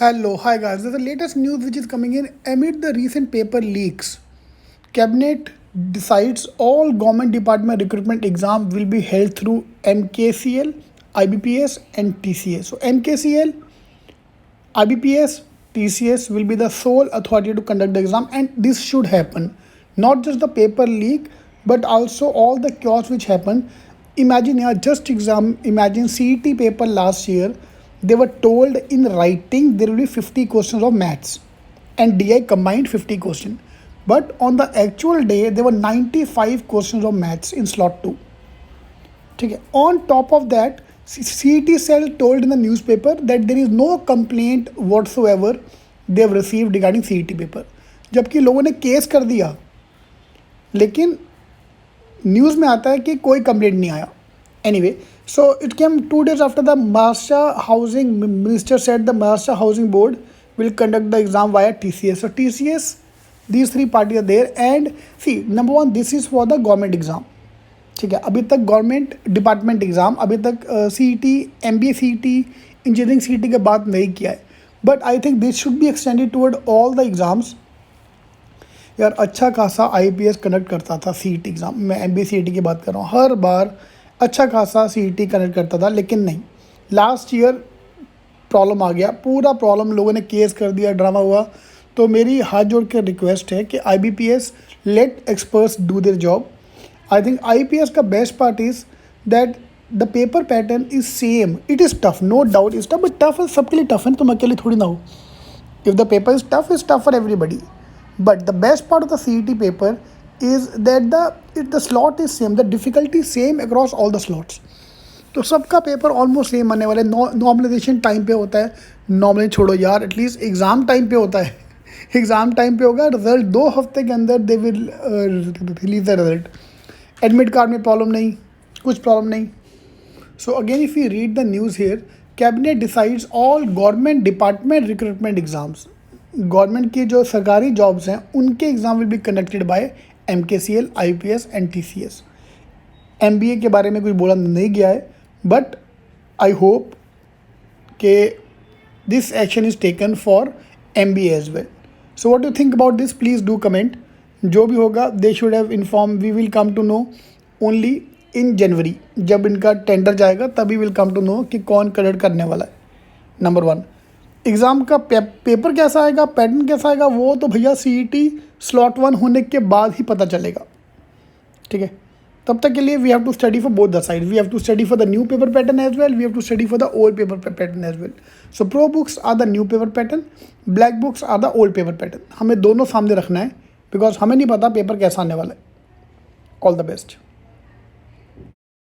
Hello, hi guys. There's the latest news which is coming in amid the recent paper leaks. Cabinet decides all government department recruitment exam will be held through MKCL, IBPS and TCS. So MKCL, IBPS, TCS will be the sole authority to conduct the exam, and this should happen. Not just the paper leak, but also all the chaos which happened. Imagine imagine CET paper last year. They were told in writing there will be 50 questions of maths and DI combined 50 questions. But on the actual day, there were 95 questions of maths in slot 2. ठीक है. On top of that, CET cell told in the newspaper that there is no complaint whatsoever they have received regarding CET paper. जबकि लोगों ने case कर दिया, लेकिन news में आता है कि कोई कंप्लेंट नहीं आया. Anyway, so it came 2 days after the Maharashtra Housing Minister said the Maharashtra Housing Board will conduct the exam via TCS. So TCS, these three parties are there, and see, number one, this is for the government exam. ठीक है. अभी तक government department exam, अभी तक CET, MBA CET, engineering CET के बात नहीं किया है. But I think this should be extended toward all the exams. यार अच्छा खासा IPS कंडक्ट करता था CET एग्ज़ाम. मैं MBA CET की बात कर रहा हूँ. हर बार अच्छा खासा CET कंडक्ट करता था, लेकिन नहीं, लास्ट ईयर प्रॉब्लम आ गया. पूरा प्रॉब्लम लोगों ने केस कर दिया, ड्रामा हुआ. तो मेरी हाथ जोड़ के रिक्वेस्ट है कि IBPS let experts do their job. I think IPS का best part is that the paper pattern is same. It is tough, no doubt is tough, but tough सबके लिए टफ है, तुम अकेले थोड़ी ना हो. If the paper is tough for everybody. But the best part of the CET paper is that the slot is same, the difficulty is same across all the slots. तो सबका पेपर ऑलमोस्ट सेम आने वाला है. Normalisation time पे होता है. Normally छोड़ो यार, एटलीस्ट एग्ज़ाम टाइम पे होता है. एग्ज़ाम टाइम पे होगा, रिजल्ट 2 हफ्ते के अंदर they will release the result. Admit card में प्रॉब्लम नहीं, कुछ प्रॉब्लम नहीं. So again if you read the news here, cabinet decides all government department recruitment exams. Government की जो सरकारी जॉब्स हैं उनके exam will be conducted by MKCL, IPS and TCS. MBA के बारे में कुछ बोला नहीं गया है, बट आई होप के this action is taken for MBA as well. So what you think about this, please do comment. जो भी होगा they should have inform. We will come to know only in January, जब इनका tender जाएगा तभी will come to no कि कौन conduct करने वाला है. नंबर 1, एग्ज़ाम का पेपर कैसा आएगा, पैटर्न कैसा आएगा, वो तो भैया CET स्लॉट 1 होने के बाद ही पता चलेगा. ठीक है. तब तक के लिए we have to study for both the side. We have to study for the new paper pattern as well, we have to study for the old paper pattern as well. So pro books are the new paper pattern, black books are the old paper pattern. हमें दोनों सामने रखना है, because हमें नहीं पता paper कैसा आने वाला है. All the best.